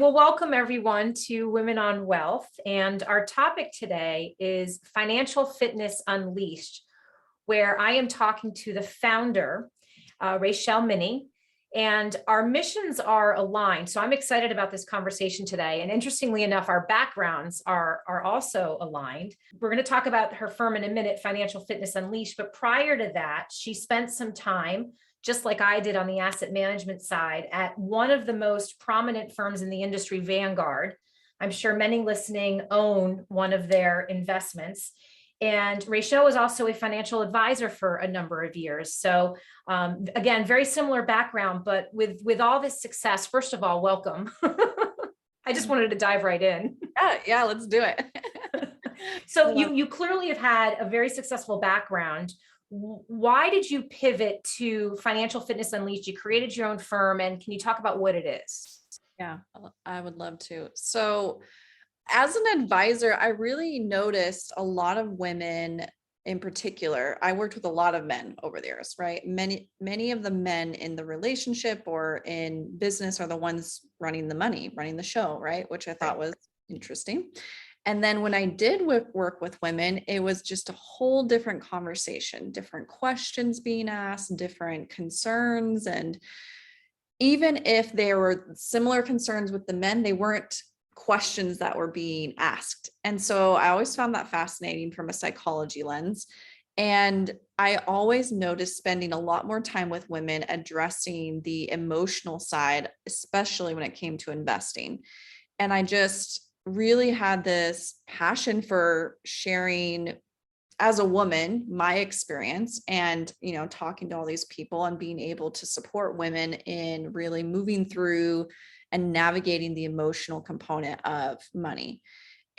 Well, welcome everyone to Women on Wealth. And our topic today is Financial Fitness Unleashed, where I am talking to the founder, Raechelle Minney, and our missions are aligned. So I'm excited about this conversation today. And interestingly enough, our backgrounds are also aligned. We're going to talk about her firm in a minute, Financial Fitness Unleashed. But prior to that, she spent some time, just like I did on the asset management side, at one of the most prominent firms in the industry, Vanguard. I'm sure many listening own one of their investments. And Raechelle was also a financial advisor for a number of years. So again, very similar background, but with all this success, first of all, welcome. I just wanted to dive right in. Yeah, let's do it. So you clearly have had a very successful background. Why did you pivot to Financial Fitness Unleashed? You created your own firm, and can you talk about what it is? Yeah, I would love to. So as an advisor, I really noticed a lot of women in particular. I worked with a lot of men over the years, right? Many of the men in the relationship or in business are the ones running the money, running the show, right? Which I thought was interesting. And then when I did work with women, it was just a whole different conversation, different questions being asked, different concerns. And even if there were similar concerns with the men, they weren't questions that were being asked. And so I always found that fascinating from a psychology lens. And I always noticed spending a lot more time with women addressing the emotional side, especially when it came to investing. And I just really had this passion for sharing as a woman my experience and talking to all these people and being able to support women in really moving through and navigating the emotional component of money,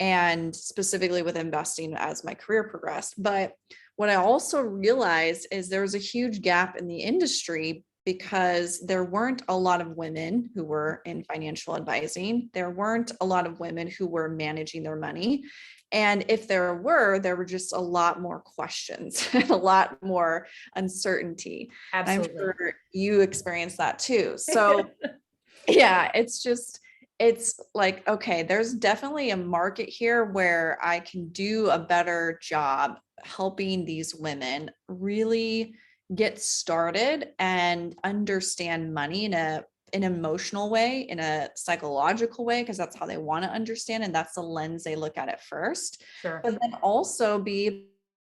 and specifically with investing as my career progressed. But what I also realized is there was a huge gap in the industry because there weren't a lot of women who were in financial advising. There weren't a lot of women who were managing their money. And if there were just a lot more questions and a lot more uncertainty. Absolutely. I'm sure you experienced that too. So yeah, it's like, okay, there's definitely a market here where I can do a better job helping these women really get started and understand money in an emotional way, in a psychological way, because that's how they want to understand. And that's the lens they look at it first. Sure. But then also be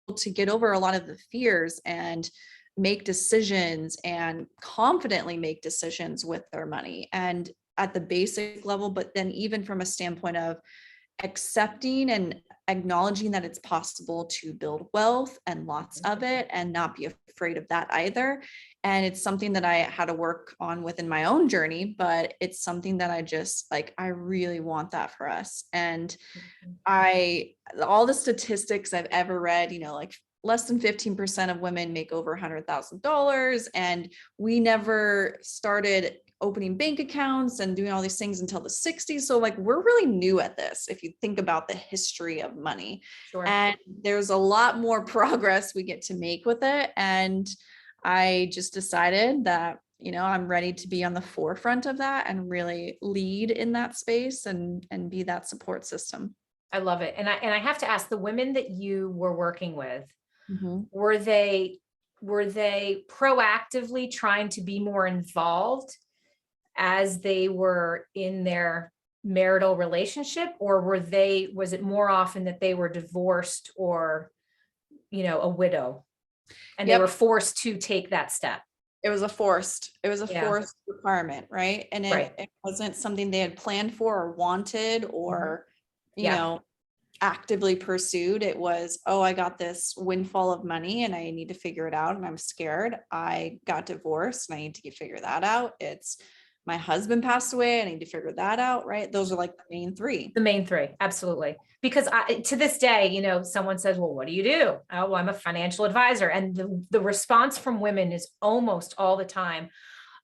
able to get over a lot of the fears and make decisions and confidently make decisions with their money and at the basic level, but then even from a standpoint of accepting and acknowledging that it's possible to build wealth and lots of it and not be afraid of that either. And it's something that I had to work on within my own journey, but it's something that I really want that for us. And all the statistics I've ever read, like less than 15% of women make over $100,000. And we never started opening bank accounts and doing all these things until the 60s. So we're really new at this, if you think about the history of money. Sure. And there's a lot more progress we get to make with it. And I just decided that, I'm ready to be on the forefront of that and really lead in that space and be that support system. I love it. And I have to ask, the women that you were working with, Mm-hmm. were they proactively trying to be more involved as they were in their marital relationship, or was it more often that they were divorced or, a widow, and they were forced to take that step? It was a forced requirement, right? And it wasn't something they had planned for or wanted or, actively pursued. It was, I got this windfall of money and I need to figure it out and I'm scared. I got divorced and I need to figure that out. It's my husband passed away. I need to figure that out, right? Those are the main three. The main three, absolutely. Because to this day, someone says, well, what do you do? Oh, well, I'm a financial advisor. And the response from women is almost all the time,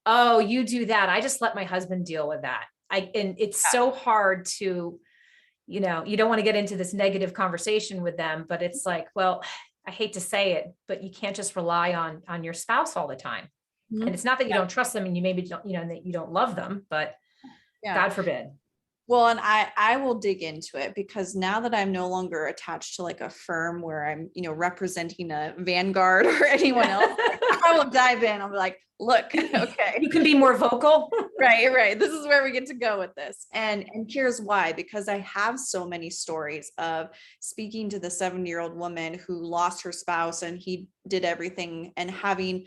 oh, you do that. I just let my husband deal with that. And it's so hard to, you don't want to get into this negative conversation with them, but it's like, well, I hate to say it, but you can't just rely on your spouse all the time. Mm-hmm. And it's not that you don't trust them and you maybe don't, that you don't love them, but God forbid. Well, and I will dig into it, because now that I'm no longer attached to like a firm where I'm, representing a Vanguard or anyone else, like, I will dive in. I'll be like, look, okay. You can be more vocal. Right. This is where we get to go with this. And here's why, because I have so many stories of speaking to the 70-year-old woman who lost her spouse and he did everything, and having,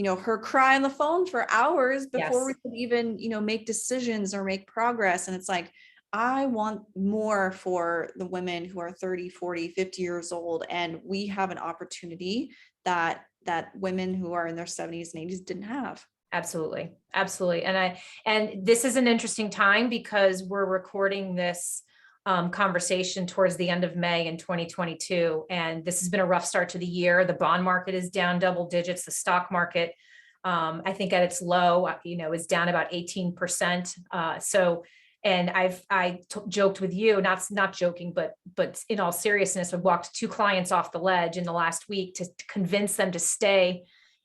her cry on the phone for hours before we could even, make decisions or make progress. And it's like, I want more for the women who are 30, 40, 50 years old. And we have an opportunity that women who are in their 70s and 80s didn't have. Absolutely. Absolutely. And this is an interesting time because we're recording this conversation towards the end of May in 2022. And this has been a rough start to the year. The bond market is down double digits. The stock market, I think at its low, is down about 18%. And I joked with you, not joking, but in all seriousness, I've walked 2 clients off the ledge in the last week to convince them to stay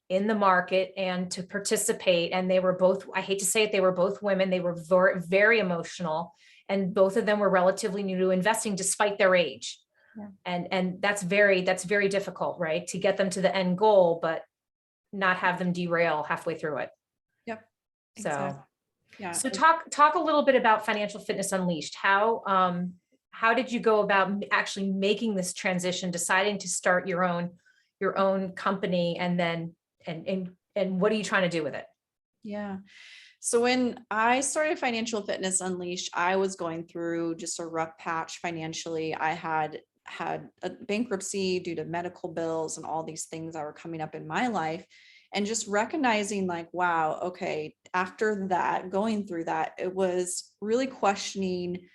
in the market and to participate. And they were both, I hate to say it, they were both women. They were very, very emotional. And both of them were relatively new to investing despite their age. Yeah. And that's very difficult, right? To get them to the end goal, but not have them derail halfway through it. Yep. So, exactly. Yeah. So talk a little bit about Financial Fitness Unleashed. How did you go about actually making this transition, deciding to start your own company, and then and what are you trying to do with it? Yeah. So when I started Financial Fitness Unleashed, I was going through just a rough patch financially. I had a bankruptcy due to medical bills and all these things that were coming up in my life. And just recognizing like, wow, okay, after that, going through that, it was really questioning,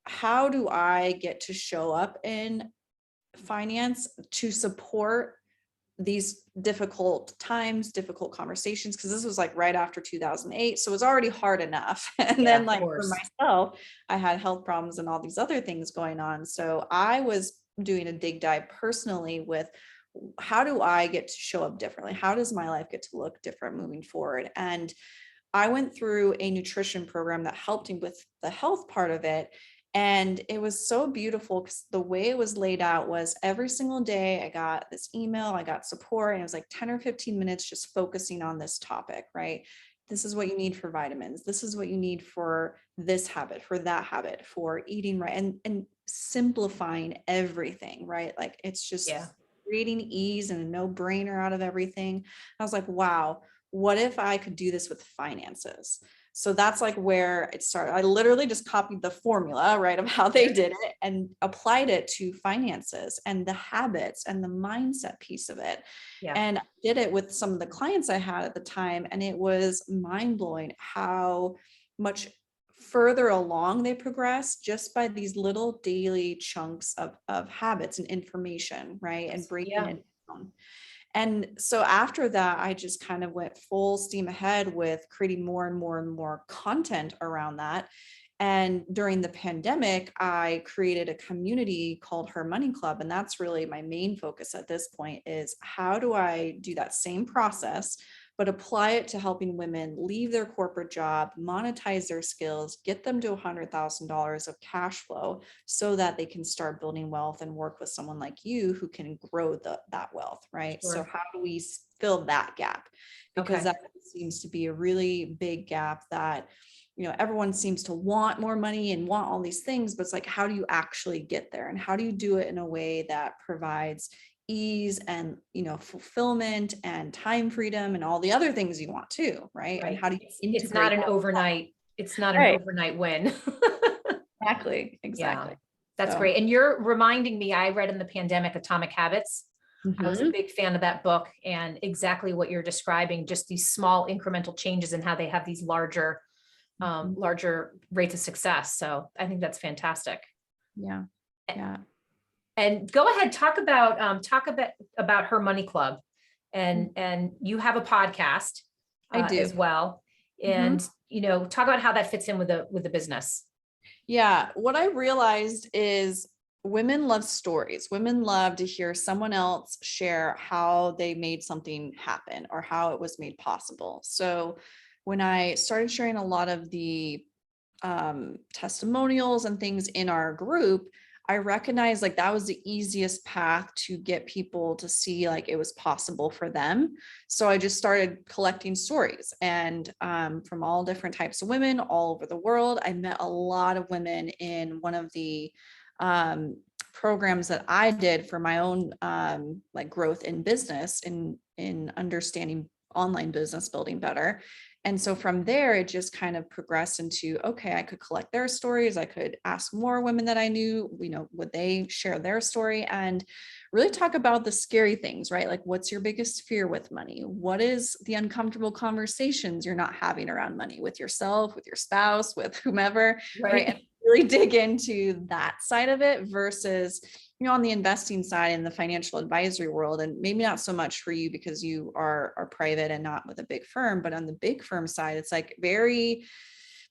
how do I get to show up in finance to support these difficult times, difficult conversations, because this was like right after 2008. So it was already hard enough. And then like for myself, I had health problems and all these other things going on. So I was doing a dig dive personally with, how do I get to show up differently? How does my life get to look different moving forward? And I went through a nutrition program that helped me with the health part of it. And it was so beautiful because the way it was laid out was every single day I got this email, I got support, and it was like 10 or 15 minutes just focusing on this topic, right? This is what you need for vitamins. This is what you need for this habit, for that habit, for eating right, and simplifying everything, right? Like it's just creating ease and a no-brainer out of everything. I was like, wow, what if I could do this with finances? So that's like where it started. I literally just copied the formula, right, of how they did it and applied it to finances and the habits and the mindset piece of it. Yeah. And I did it with some of the clients I had at the time. And it was mind-blowing how much further along they progressed just by these little daily chunks of habits and information, right? And breaking it down. And so after that, I just kind of went full steam ahead with creating more and more and more content around that. And during the pandemic, I created a community called Her Money Club. And that's really my main focus at this point, is how do I do that same process, but apply it to helping women leave their corporate job, monetize their skills, get them to $100,000 of cash flow so that they can start building wealth and work with someone like you who can grow that wealth, right? Sure. So how do we fill that gap? Because that seems to be a really big gap that, everyone seems to want more money and want all these things, but it's like, how do you actually get there? And how do you do it in a way that provides ease and fulfillment and time freedom and all the other things you want too, right? And how do you integrate? It's not an overnight win. Exactly. Yeah, that's great. And you're reminding me, I read in the pandemic Atomic Habits. I was a big fan of that book, and exactly what you're describing, just these small incremental changes and how they have these larger rates of success. So I think that's fantastic. Yeah. And go ahead, talk about Her Money Club, and you have a podcast. I do as well, and talk about how that fits in with the business. Yeah, what I realized is women love stories. Women love to hear someone else share how they made something happen or how it was made possible. So when I started sharing a lot of the testimonials and things in our group, I recognized like that was the easiest path to get people to see like it was possible for them. So I just started collecting stories, and from all different types of women all over the world. I met a lot of women in one of the programs that I did for my own like growth in business, in understanding online business building better. And so from there, it just kind of progressed into, okay, I could collect their stories. I could ask more women that I knew, would they share their story, and really talk about the scary things, right? Like, what's your biggest fear with money? What is the uncomfortable conversations you're not having around money with yourself, with your spouse, with whomever, right? And really dig into that side of it versus, on the investing side in the financial advisory world, and maybe not so much for you because you are private and not with a big firm, but on the big firm side, it's like very,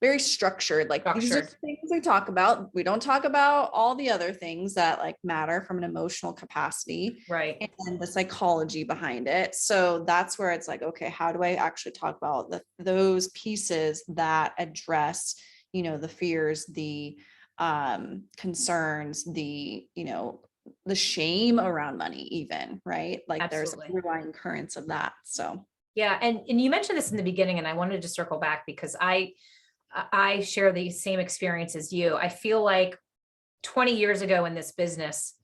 very structured. Like these are the things we talk about. We don't talk about all the other things that like matter from an emotional capacity, right, and the psychology behind it. So that's where it's like, okay, how do I actually talk about those pieces that address, the fears, the concerns, the shame around money, even, right? Like absolutely. there's underlying currents of that. So Yeah, and you mentioned this in the beginning, and I wanted to circle back because I share the same experience as you. I feel like 20 years ago in this business,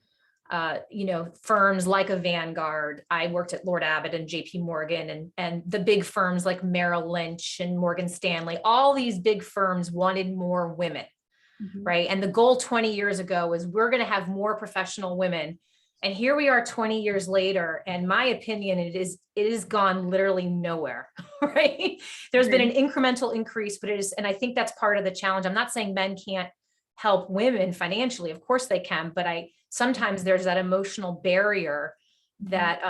firms like a Vanguard, I worked at Lord Abbett and JP Morgan, and the big firms like Merrill Lynch and Morgan Stanley, all these big firms wanted more women, right? And the goal 20 years ago was we're going to have more professional women. And here we are 20 years later, and my opinion, it is gone literally nowhere, right? There's been an incremental increase, but it is, and I think that's part of the challenge. I'm not saying men can't help women financially, of course they can, but sometimes there's that emotional barrier that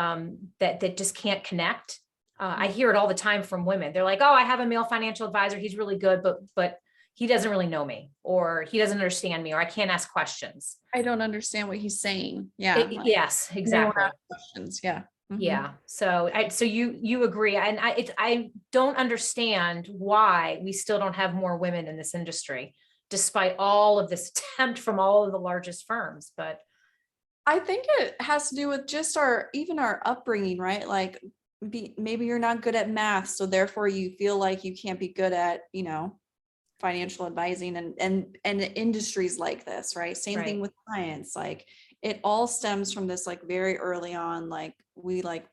that just can't connect. I hear it all the time from women. They're like, oh, I have a male financial advisor, he's really good, but he doesn't really know me, or he doesn't understand me, or I can't ask questions. I don't understand what he's saying. Yeah. Yes, exactly. Questions. Yeah. Yeah. So you agree. And I don't understand why we still don't have more women in this industry, despite all of this attempt from all of the largest firms. But I think it has to do with just our upbringing, right? Like maybe you're not good at math, so therefore you feel like you can't be good at, financial advising and industries like this, right? Same thing with science. Like it all stems from this like very early on, like we like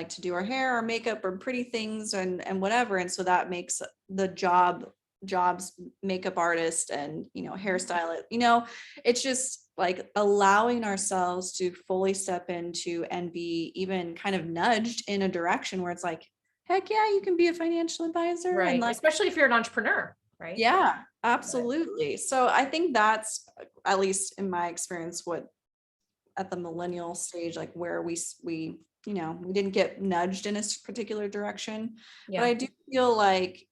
to do our hair, our makeup, or pretty things and whatever. And so that makes the jobs makeup artist and hairstylist, it's just like allowing ourselves to fully step into and be even kind of nudged in a direction where it's like, heck yeah, you can be a financial advisor. right, And like, especially if you're an entrepreneur, right? yeah, absolutely. So I think that's, at least in my experience, what at the millennial stage, like where we we didn't get nudged in a particular direction. But I do feel like,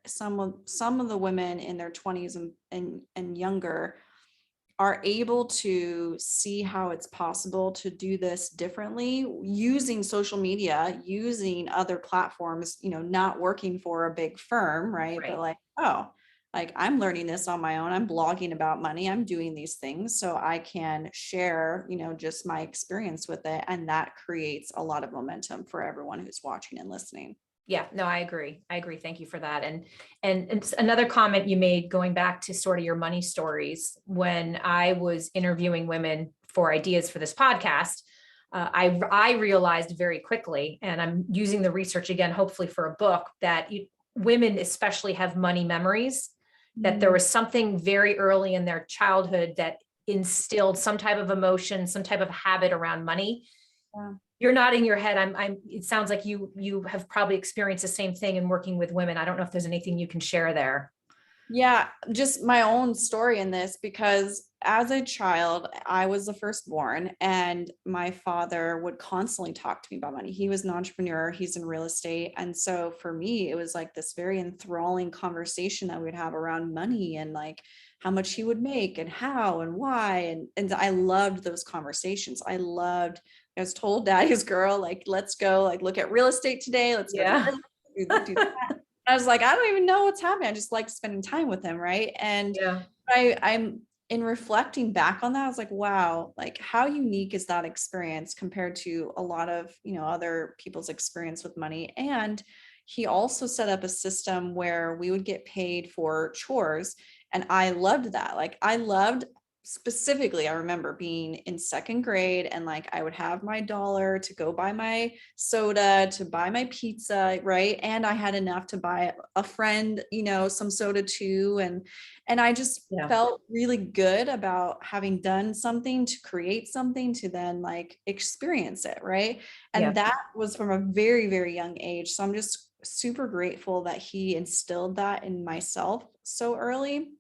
some of the women in their 20s and younger are able to see how it's possible to do this differently using social media, using other platforms, not working for a big firm, right? But like, oh, like I'm learning this on my own. I'm blogging about money. I'm doing these things so I can share, just my experience with it. And that creates a lot of momentum for everyone who's watching and listening. Yeah, no, I agree. Thank you for that. And it's another comment you made going back to sort of your money stories. When I was interviewing women for ideas for this podcast, I realized very quickly, and I'm using the research again, hopefully for a book, that women especially have money memories, that there was something very early in their childhood that instilled some type of emotion, some type of habit around money. Yeah. You're nodding your head. It sounds like you have probably experienced the same thing in working with women. I don't know if there's anything you can share there. Yeah, just my own story in this, because as a child, I was the firstborn, and my father would constantly talk to me about money. He was an entrepreneur, he's in real estate. And so for me, it was like this very enthralling conversation that we'd have around money and like how much he would make and how and why. And I loved those conversations. I was told daddy's girl, like, let's go, like, look at real estate today. Let's go do that. I was like, I don't even know what's happening. I just like spending time with him. Right. And Yeah. I'm in reflecting back on that, I was like, wow, like how unique is that experience compared to a lot of, other people's experience with money. And he also set up a system where we would get paid for chores. And I loved that. Like I loved specifically, I remember being in second grade and like I would have my dollar to go buy my soda, to buy my pizza, right? And I had enough to buy a friend, some soda too. And I just Yeah. felt really good about having done something to create something to then like experience it, right? Yeah. And that was from a very, very young age. So I'm just super grateful that he instilled that in myself so early.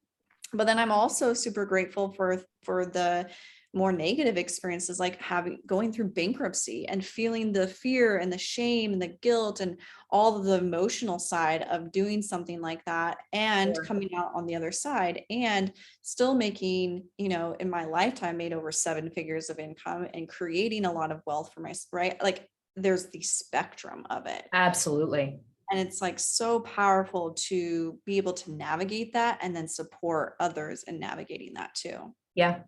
But then I'm also super grateful for the more negative experiences, like going through bankruptcy and feeling the fear and the shame and the guilt and all of the emotional side of doing something like that, and Sure. coming out on the other side and still making, in my lifetime, made over 7 figures of income and creating a lot of wealth for myself, right? Like there's the spectrum of it. Absolutely. And it's like so powerful to be able to navigate that and then support others in navigating that too. Yeah.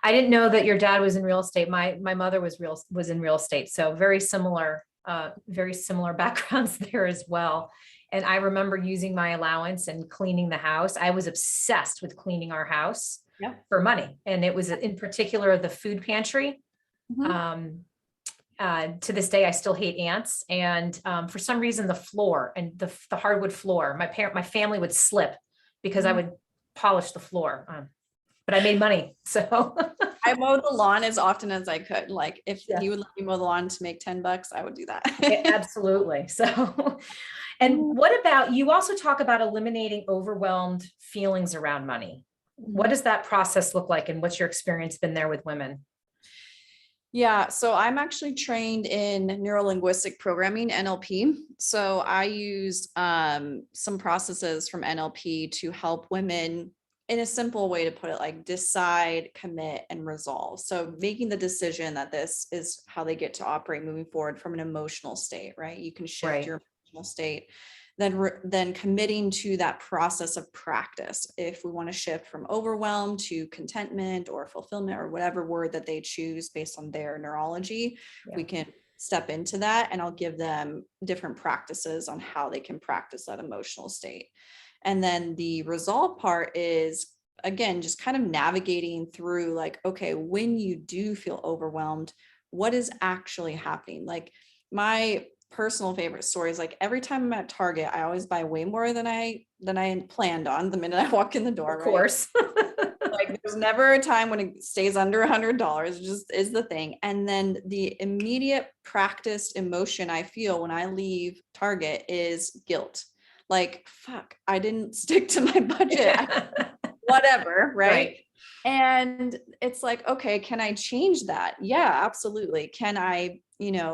I didn't know that your dad was in real estate. My mother was in real estate. So very similar backgrounds there as well. And I remember using my allowance and cleaning the house. I was obsessed with cleaning our house Yeah. for money. And it was in particular the food pantry. Mhm. To this day, I still hate ants. And for some reason, the floor and the hardwood floor, my family would slip because I Mhm. would polish the floor. But I made money. So I mowed the lawn as often as I could. Like if yeah, he would let me mow the lawn to make $10, I would do yeah, that. absolutely. So, and Mhm. what about, you also talk about eliminating overwhelmed feelings around money. What does that process look like? And what's your experience been there with women? Yeah, so I'm actually trained in neuro-linguistic programming, NLP. So I use some processes from NLP to help women, in a simple way to put it, like decide, commit, and resolve. So making the decision that this is how they get to operate moving forward from an emotional state, right? You can shift Right. your emotional state. Then committing to that process of practice. If we want to shift from overwhelm to contentment or fulfillment or whatever word that they choose based on their neurology, Yeah. we can step into that, and I'll give them different practices on how they can practice that emotional state. And then the resolve part is, again, just kind of navigating through like, okay, when you do feel overwhelmed, what is actually happening? Like my personal favorite story is like every time I'm at Target, I always buy way more than I planned on the minute I walk in the door, Of right? course. Like there's never a time when it stays under $100, just is the thing. And then the immediate practiced emotion I feel when I leave Target is guilt. Like, fuck, I didn't stick to my budget. Whatever, right? Right. And it's like, okay, can I change that? Yeah, absolutely. Can I,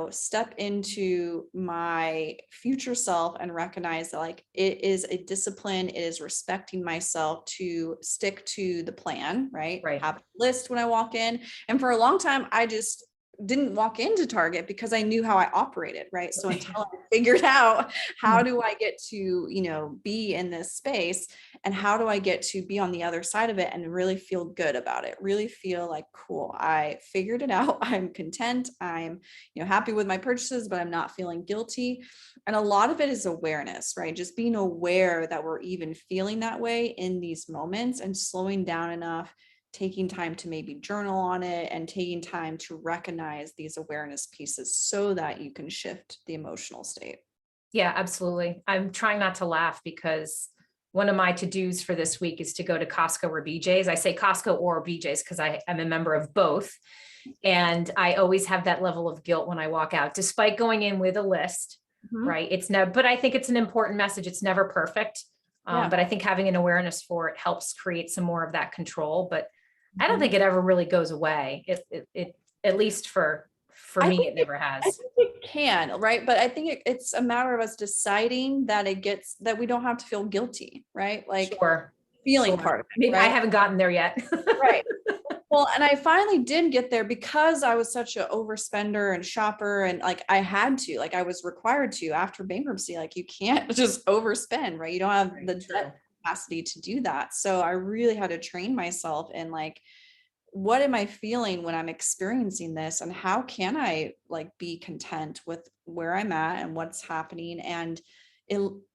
step into my future self and recognize that like it is a discipline, it is respecting myself to stick to the plan, right? Right. Have a list when I walk in. And for a long time, I just didn't walk into Target because I knew how I operated, right? So until I figured out how do I get to, be in this space, and how do I get to be on the other side of it and really feel good about it, really feel like, cool, I figured it out. I'm content. I'm, happy with my purchases, but I'm not feeling guilty. And a lot of it is awareness, right? Just being aware that we're even feeling that way in these moments and slowing down enough, taking time to maybe journal on it and taking time to recognize these awareness pieces so that you can shift the emotional state. Yeah, absolutely. I'm trying not to laugh because one of my to-dos for this week is to go to Costco or BJ's. I say Costco or BJ's because I am a member of both. And I always have that level of guilt when I walk out, despite going in with a list, Mhm. right? It's never, but I think it's an important message. It's never perfect. Yeah. But I think having an awareness for it helps create some more of that control. But I don't Mhm. think it ever really goes away. It at least for I me, think it never I has. think it can, right? But I think it's a matter of us deciding that that we don't have to feel guilty, right? Like Sure. feeling Sure. part of it, Maybe I right? haven't gotten there yet. Right. Well, and I finally did get there because I was such an overspender and shopper, and like I had to, like I was required to after bankruptcy. Like you can't just overspend, right? You don't have Right, the true. debt capacity to do that. So I really had to train myself in like, what am I feeling when I'm experiencing this, and how can I like be content with where I'm at and what's happening, and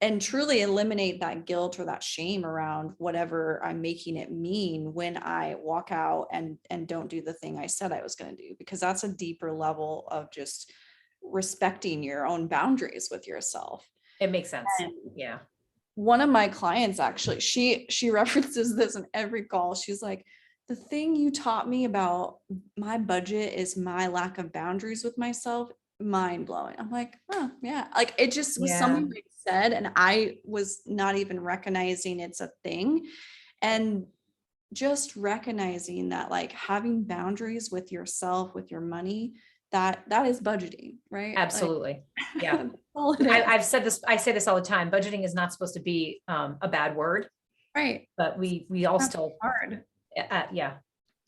and truly eliminate that guilt or that shame around whatever I'm making it mean when I walk out and don't do the thing I said I was going to do, because that's a deeper level of just respecting your own boundaries with yourself. It makes sense. And Yeah. one of my clients, actually, she references this in every call. She's like, the thing you taught me about my budget is my lack of boundaries with myself. Mind blowing. I'm like, oh yeah, like it just was Yeah. something they said and I was not even recognizing it's a thing. And just recognizing that like having boundaries with yourself, with your money, that is budgeting, right? Like Absolutely. Yeah. that's all it is. I've said this, I say this all the time. Budgeting is not supposed to be a bad word, Right. but we all That's still, hard. yeah.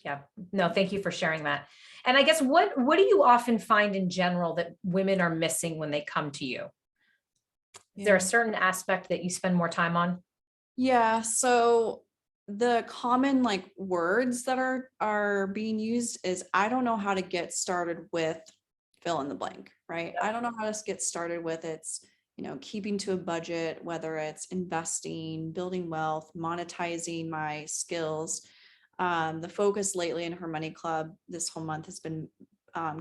Yeah. No, thank you for sharing that. And I guess what do you often find in general that women are missing when they come to you? Is there a Yeah. certain aspect that you spend more time on? Yeah, so the common like words that are being used is I don't know how to get started with fill in the blank, right? I don't know how to get started with it's, keeping to a budget, whether it's investing, building wealth, monetizing my skills. The focus lately in her money club this whole month has been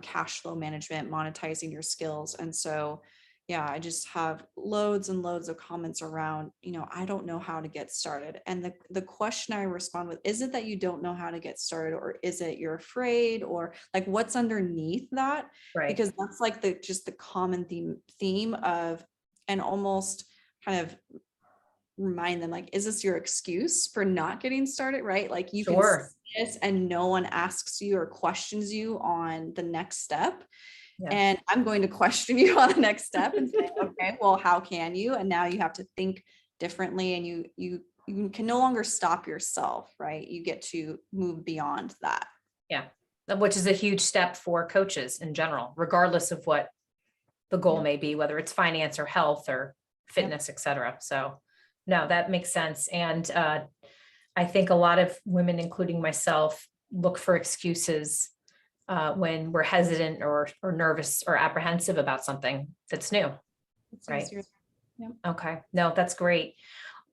cash flow management, monetizing your skills. And so yeah, I just have loads and loads of comments around, I don't know how to get started. And the question I respond with, is it that you don't know how to get started, or is it you're afraid, or like what's underneath that? Right. Because that's like the common theme of, and almost kind of remind them like, is this your excuse for not getting started, right? Like you can say Sure. this and no one asks you or questions you on the next step. Yeah. And I'm going to question you on the next step and say, okay, well, how can you? And now you have to think differently, and you can no longer stop yourself, right? You get to move beyond that. Yeah. Which is a huge step for coaches in general, regardless of what the goal Yep. may be, whether it's finance or health or fitness, et cetera. So no, that makes sense. And I think a lot of women, including myself, look for excuses when we're hesitant or nervous or apprehensive about something that's new. It's Right. easier. Yep. Okay. No, that's great.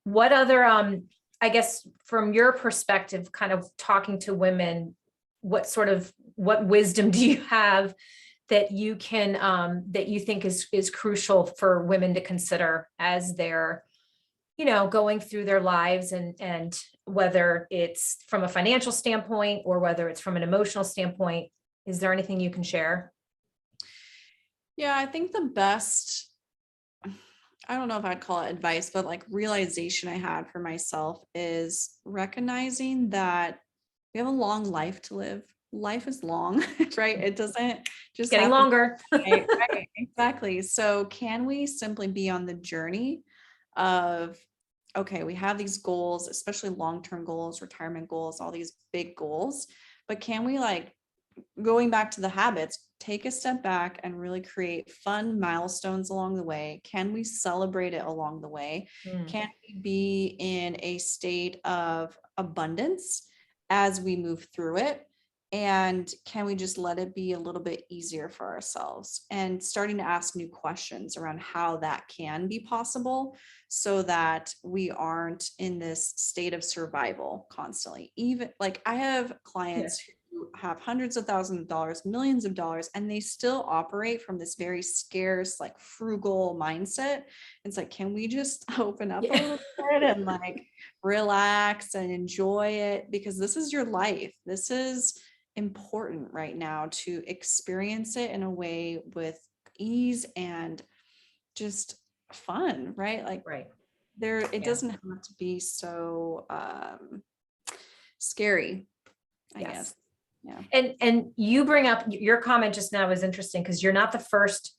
What other, I guess from your perspective, kind of talking to women, what wisdom do you have that you can, that you think is crucial for women to consider as they're, going through their lives, and whether it's from a financial standpoint or whether it's from an emotional standpoint, is there anything you can share? Yeah, I think the best, I don't know if I'd call it advice, but like realization I had for myself is recognizing that we have a long life to live. Life is long, right? It doesn't just Getting happen. longer. Right, right, exactly. So can we simply be on the journey of, okay, we have these goals, especially long-term goals, retirement goals, all these big goals, but can we, like, going back to the habits, take a step back and really create fun milestones along the way? Can we celebrate it along the way? Mm, Can we be in a state of abundance as we move through it? And can we just let it be a little bit easier for ourselves, and starting to ask new questions around how that can be possible, so that we aren't in this state of survival constantly. Even like I have clients who have hundreds of thousands of dollars, millions of dollars, and they still operate from this very scarce, like frugal mindset. It's like, can we just open up a little bit and like relax and enjoy it? Because this is your life. This is important right now to experience it in a way with ease and just fun, right? Like right. it Yeah. doesn't have to be so scary, I Yes. guess. Yeah. And you bring up your comment just now is interesting, because you're not the first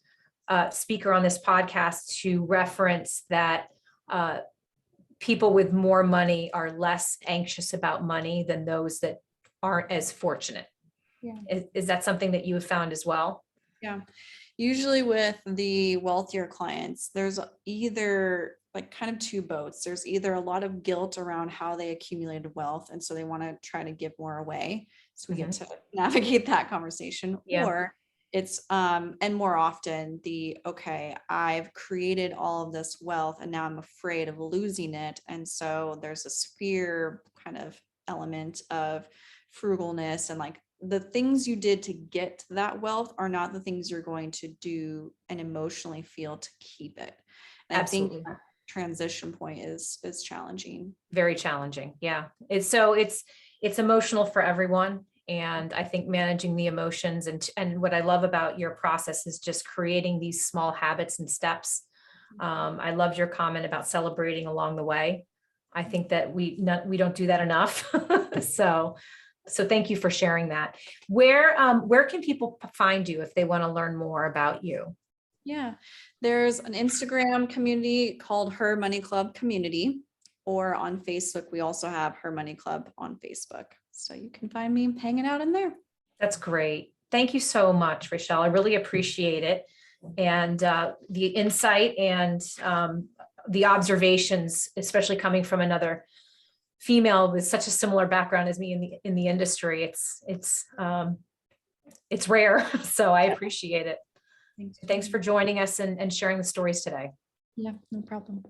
speaker on this podcast to reference that people with more money are less anxious about money than those that aren't as fortunate. Yeah. Is that something that you have found as well? Yeah. Usually with the wealthier clients, there's either like kind of two boats. There's either a lot of guilt around how they accumulated wealth, and so they want to try to give more away. So we get to navigate that conversation. Yeah. Or it's and more often okay, I've created all of this wealth and now I'm afraid of losing it. And so there's this fear kind of element of frugalness, and like the things you did to get that wealth are not the things you're going to do and emotionally feel to keep it. And Absolutely. I think that transition point is challenging. Very challenging. Yeah. It's emotional for everyone. And I think managing the emotions and what I love about your process is just creating these small habits and steps. I loved your comment about celebrating along the way. I think that we don't do that enough. So thank you for sharing that. Where can people find you if they want to learn more about you? Yeah, there's an Instagram community called Her Money Club Community, or on Facebook, we also have Her Money Club on Facebook. So you can find me hanging out in there. That's great. Thank you so much, Raechelle. I really appreciate it. And the insight and the observations, especially coming from another female with such a similar background as me in the industry, it's rare. So I appreciate it. Thanks for joining us and sharing the stories today. Yeah, no problem.